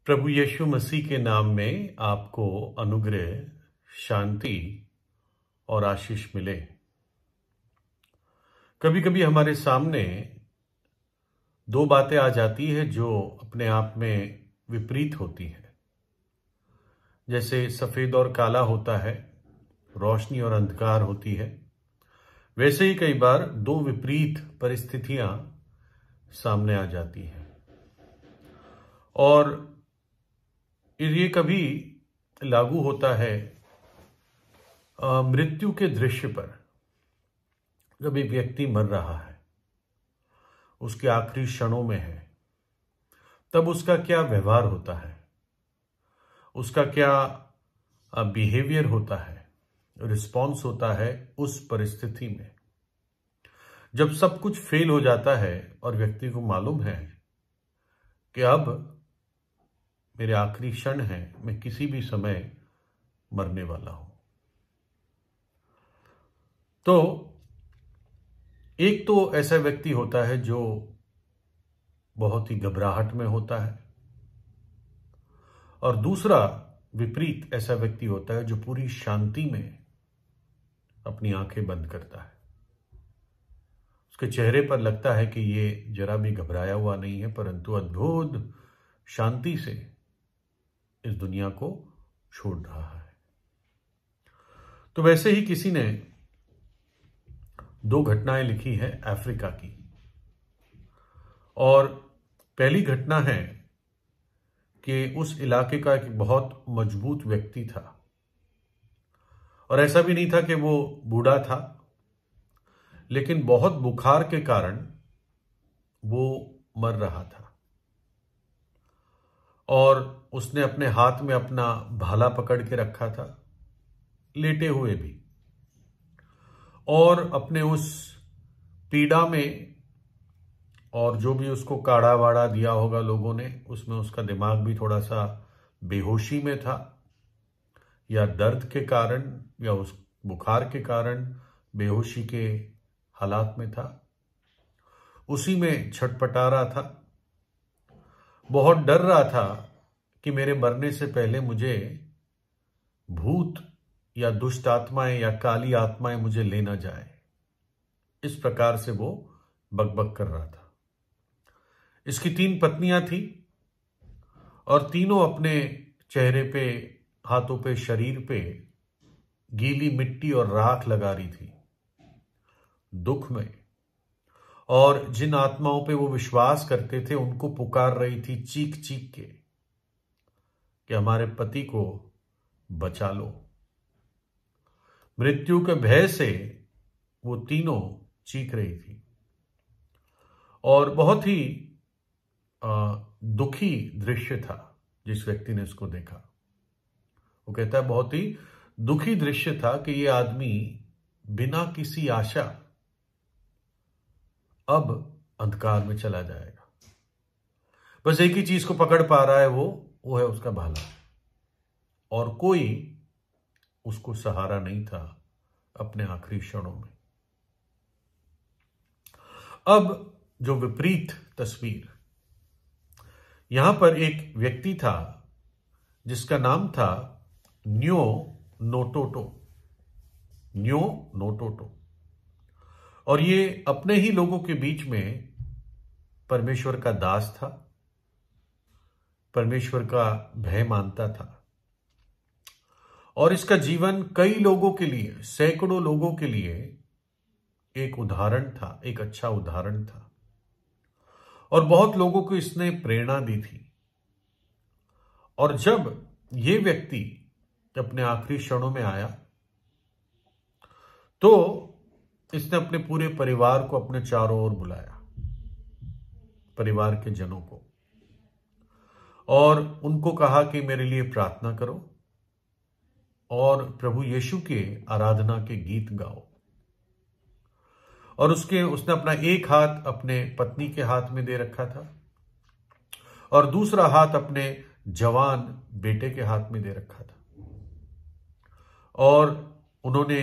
प्रभु यीशु मसीह के नाम में आपको अनुग्रह, शांति और आशीष मिले। कभी कभी हमारे सामने दो बातें आ जाती है जो अपने आप में विपरीत होती है। जैसे सफेद और काला होता है, रोशनी और अंधकार होती है, वैसे ही कई बार दो विपरीत परिस्थितियां सामने आ जाती हैं। और ये कभी लागू होता है मृत्यु के दृश्य पर। जब एक व्यक्ति मर रहा है, उसके आखिरी क्षणों में है, तब उसका क्या व्यवहार होता है, उसका क्या बिहेवियर होता है, रिस्पॉन्स होता है उस परिस्थिति में। जब सब कुछ फेल हो जाता है और व्यक्ति को मालूम है कि अब मेरे आखिरी क्षण हैं, मैं किसी भी समय मरने वाला हूं। तो एक तो ऐसा व्यक्ति होता है जो बहुत ही घबराहट में होता है, और दूसरा विपरीत ऐसा व्यक्ति होता है जो पूरी शांति में अपनी आंखें बंद करता है। उसके चेहरे पर लगता है कि ये जरा भी घबराया हुआ नहीं है, परंतु अद्भुत शांति से इस दुनिया को छोड़ रहा है। तो वैसे ही किसी ने दो घटनाएं लिखी है अफ्रीका की। और पहली घटना है कि उस इलाके का एक बहुत मजबूत व्यक्ति था, और ऐसा भी नहीं था कि वो बूढ़ा था, लेकिन बहुत बुखार के कारण वो मर रहा था। और उसने अपने हाथ में अपना भाला पकड़ के रखा था, लेटे हुए भी, और अपने उस पीड़ा में, और जो भी उसको काढ़ा वाड़ा दिया होगा लोगों ने, उसमें उसका दिमाग भी थोड़ा सा बेहोशी में था, या दर्द के कारण या उस बुखार के कारण बेहोशी के हालात में था। उसी में छटपटा रहा था, बहुत डर रहा था कि मेरे मरने से पहले मुझे भूत या दुष्ट आत्माएं या काली आत्माएं मुझे ले ना जाए। इस प्रकार से वो बकबक कर रहा था। इसकी 3 पत्नियां थी, और तीनों अपने चेहरे पे, हाथों पे, शरीर पे गीली मिट्टी और राख लगा रही थी, दुख में। और जिन आत्माओं पे वो विश्वास करते थे उनको पुकार रही थी चीख चीख के कि हमारे पति को बचा लो। मृत्यु के भय से वो तीनों चीख रही थी, और बहुत ही दुखी दृश्य था जिस व्यक्ति ने इसको देखा। वो कहता है बहुत ही दुखी दृश्य था कि ये आदमी बिना किसी आशा अब अंधकार में चला जाएगा। बस एक ही चीज को पकड़ पा रहा है, वो है उसका भाला, और कोई उसको सहारा नहीं था अपने आखिरी क्षणों में। अब जो विपरीत तस्वीर, यहां पर एक व्यक्ति था जिसका नाम था न्यो नोटोटो। न्यो नोटोटो। और ये अपने ही लोगों के बीच में परमेश्वर का दास था, परमेश्वर का भय मानता था, और इसका जीवन कई लोगों के लिए, सैकड़ों लोगों के लिए एक उदाहरण था, एक अच्छा उदाहरण था, और बहुत लोगों को इसने प्रेरणा दी थी। और जब ये व्यक्ति अपने आखिरी क्षणों में आया, तो इसने अपने पूरे परिवार को अपने चारों ओर बुलाया, परिवार के जनों को, और उनको कहा कि मेरे लिए प्रार्थना करो और प्रभु यीशु के आराधना के गीत गाओ। और उसने अपना एक हाथ अपने पत्नी के हाथ में दे रखा था, और दूसरा हाथ अपने जवान बेटे के हाथ में दे रखा था, और उन्होंने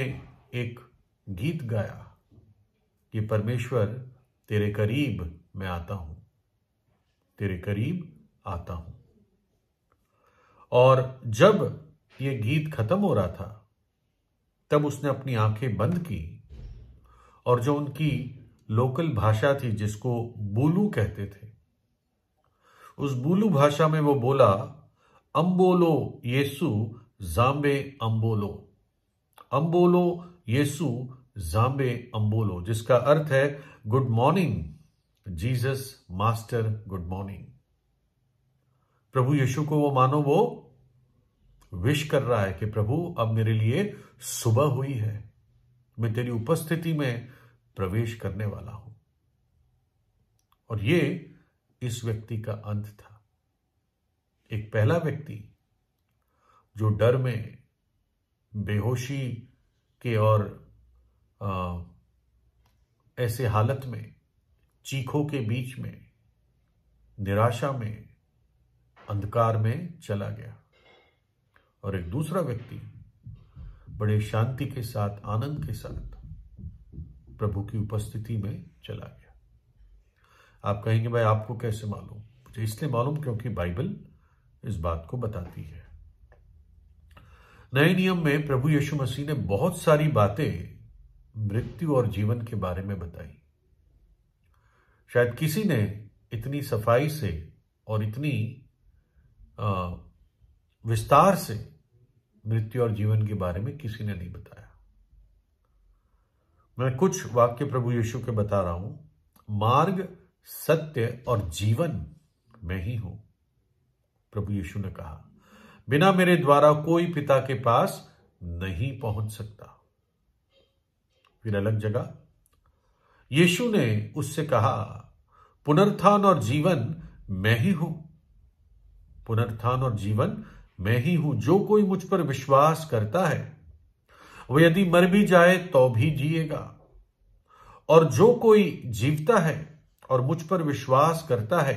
एक गीत गाया कि परमेश्वर तेरे करीब मैं आता हूं, तेरे करीब आता हूं। और जब ये गीत खत्म हो रहा था तब उसने अपनी आंखें बंद की और जो उनकी लोकल भाषा थी जिसको बूलू कहते थे, उस बूलू भाषा में वो बोला, अम्बोलो येसु जाम्बे अम्बोलो, अम्बोलो येसु जाम्बे अम्बोलो, जिसका अर्थ है good morning Jesus master, good morning. प्रभु यीशु को वो मानो वो विश कर रहा है कि प्रभु अब मेरे लिए सुबह हुई है, मैं तेरी उपस्थिति में प्रवेश करने वाला हूं। और ये इस व्यक्ति का अंत था। एक पहला व्यक्ति जो डर में, बेहोशी के और ऐसे हालत में, चीखों के बीच में, निराशा में, अंधकार में चला गया, और एक दूसरा व्यक्ति बड़े शांति के साथ, आनंद के साथ प्रभु की उपस्थिति में चला गया। आप कहेंगे भाई आपको कैसे मालूम? मुझे इसलिए मालूम क्योंकि बाइबल इस बात को बताती है। नए नियम में प्रभु यीशु मसीह ने बहुत सारी बातें मृत्यु और जीवन के बारे में बताई। शायद किसी ने इतनी सफाई से और इतनी विस्तार से मृत्यु और जीवन के बारे में किसी ने नहीं बताया। मैं कुछ वाक्य प्रभु यीशु के बता रहा हूं। मार्ग, सत्य और जीवन मैं ही हूं, प्रभु यीशु ने कहा। बिना मेरे द्वारा कोई पिता के पास नहीं पहुंच सकता। फिर अलग जगह यीशु ने उससे कहा, पुनरुत्थान और जीवन मैं ही हूं, पुनरुत्थान और जीवन मैं ही हूं। जो कोई मुझ पर विश्वास करता है वो यदि मर भी जाए तो भी जिएगा, और जो कोई जीवता है और मुझ पर विश्वास करता है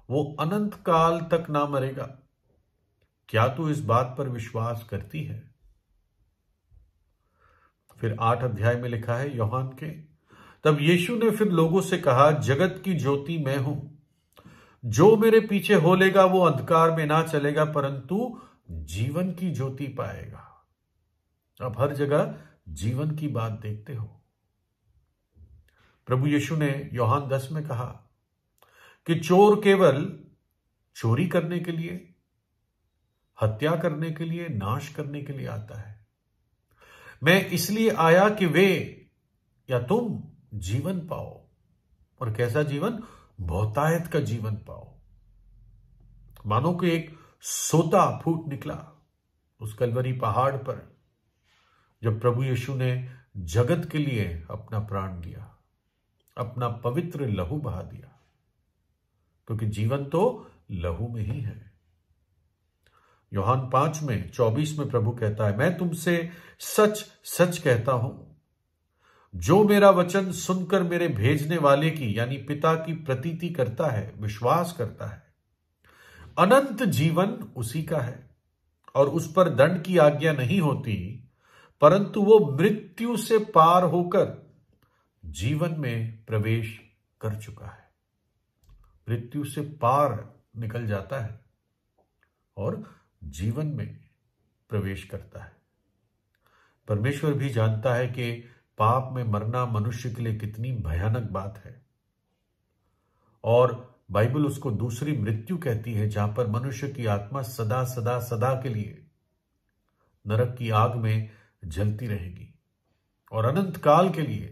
वो अनंत काल तक ना मरेगा। क्या तू इस बात पर विश्वास करती है? फिर 8 अध्याय में लिखा है यूहन्ना के, तब यीशु ने फिर लोगों से कहा, जगत की ज्योति मैं हूं, जो मेरे पीछे हो लेगा वो अंधकार में ना चलेगा परंतु जीवन की ज्योति पाएगा। अब हर जगह जीवन की बात देखते हो। प्रभु यीशु ने यूहन्ना 10 में कहा कि चोर केवल चोरी करने के लिए, हत्या करने के लिए, नाश करने के लिए आता है। मैं इसलिए आया कि वे या तुम जीवन पाओ, और कैसा जीवन? बहुतायत का जीवन पाओ। मानो कि एक सोता फूट निकला उस कलवरी पहाड़ पर जब प्रभु यीशु ने जगत के लिए अपना प्राण दिया, अपना पवित्र लहू बहा दिया, क्योंकि जीवन तो लहू में ही है। यूहन्ना 5 में 24 में प्रभु कहता है, मैं तुमसे सच सच कहता हूं, जो मेरा वचन सुनकर मेरे भेजने वाले की यानी पिता की प्रतीति करता है, विश्वास करता है, अनंत जीवन उसी का है, और उस पर दंड की आज्ञा नहीं होती, परंतु वो मृत्यु से पार होकर जीवन में प्रवेश कर चुका है। मृत्यु से पार निकल जाता है और जीवन में प्रवेश करता है। परमेश्वर भी जानता है कि पाप में मरना मनुष्य के लिए कितनी भयानक बात है, और बाइबल उसको दूसरी मृत्यु कहती है, जहां पर मनुष्य की आत्मा सदा सदा सदा के लिए नरक की आग में जलती रहेगी और अनंत काल के लिए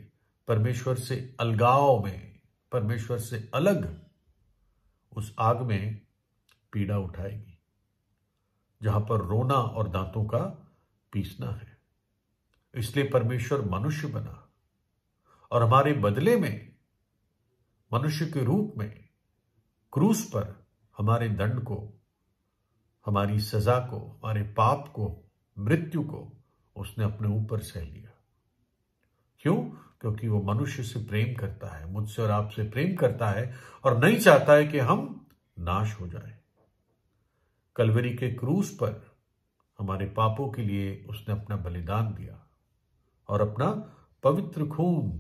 परमेश्वर से अलगाव में, परमेश्वर से अलग उस आग में पीड़ा उठाएगी, जहां पर रोना और दांतों का पीसना है। इसलिए परमेश्वर मनुष्य बना और हमारे बदले में मनुष्य के रूप में क्रूस पर हमारे दंड को, हमारी सजा को, हमारे पाप को, मृत्यु को उसने अपने ऊपर सह लिया। क्यों? क्योंकि वो मनुष्य से प्रेम करता है, मुझसे और आपसे प्रेम करता है और नहीं चाहता है कि हम नाश हो जाए। कलवरी के क्रूस पर हमारे पापों के लिए उसने अपना बलिदान दिया और अपना पवित्र खून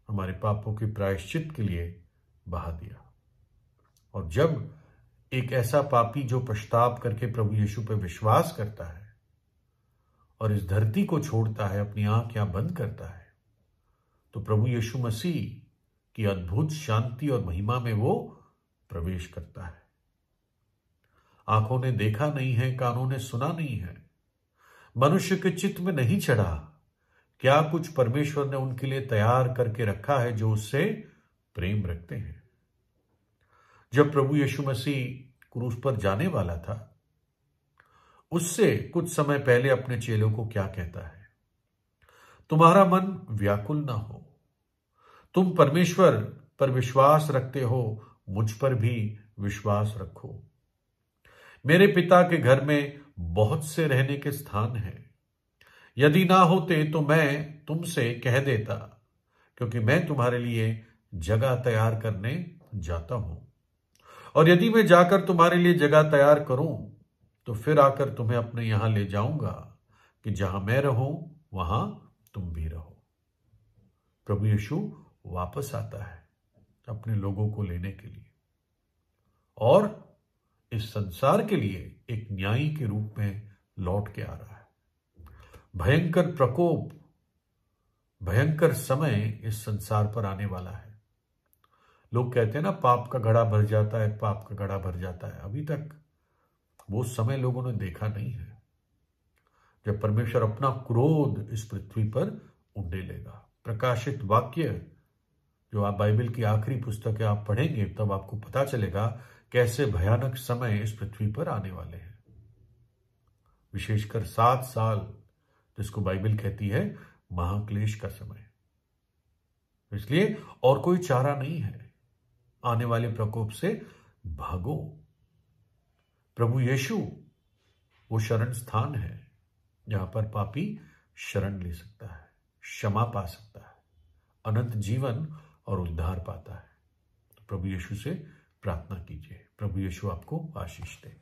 हमारे पापों के प्रायश्चित के लिए बहा दिया। और जब एक ऐसा पापी जो पश्चाताप करके प्रभु यीशु पर विश्वास करता है और इस धरती को छोड़ता है, अपनी आंखें बंद करता है, तो प्रभु यीशु मसीह की अद्भुत शांति और महिमा में वो प्रवेश करता है। आंखों ने देखा नहीं है, कानों ने सुना नहीं है, मनुष्य के चित्त में नहीं चढ़ा क्या कुछ परमेश्वर ने उनके लिए तैयार करके रखा है जो उससे प्रेम रखते हैं। जब प्रभु यीशु मसीह क्रूस पर जाने वाला था, उससे कुछ समय पहले अपने चेलों को क्या कहता है? तुम्हारा मन व्याकुल ना हो, तुम परमेश्वर पर विश्वास रखते हो, मुझ पर भी विश्वास रखो। मेरे पिता के घर में बहुत से रहने के स्थान हैं, यदि ना होते तो मैं तुमसे कह देता, क्योंकि मैं तुम्हारे लिए जगह तैयार करने जाता हूं। और यदि मैं जाकर तुम्हारे लिए जगह तैयार करूं तो फिर आकर तुम्हें अपने यहां ले जाऊंगा, कि जहां मैं रहूं वहां तुम भी रहो। प्रभु यीशु वापस आता है अपने लोगों को लेने के लिए और इस संसार के लिए एक न्यायी के रूप में लौट के आ रहा है। भयंकर प्रकोप, भयंकर समय इस संसार पर आने वाला है। लोग कहते हैं ना, पाप का घड़ा भर जाता है, पाप का घड़ा भर जाता है। अभी तक वो समय लोगों ने देखा नहीं है जब परमेश्वर अपना क्रोध इस पृथ्वी पर उंडेलेगा। प्रकाशित वाक्य, जो आप बाइबल की आखिरी पुस्तक है, आप पढ़ेंगे तब आपको पता चलेगा कैसे भयानक समय इस पृथ्वी पर आने वाले हैं। विशेषकर 7 साल, जिसको बाइबल कहती है महाक्लेश का समय। इसलिए और कोई चारा नहीं है, आने वाले प्रकोप से भागो। प्रभु यीशु वो शरण स्थान है जहां पर पापी शरण ले सकता है, क्षमा पा सकता है, अनंत जीवन और उद्धार पाता है। तो प्रभु यीशु से प्रार्थना कीजिए। प्रभु यीशु आपको आशीष दे।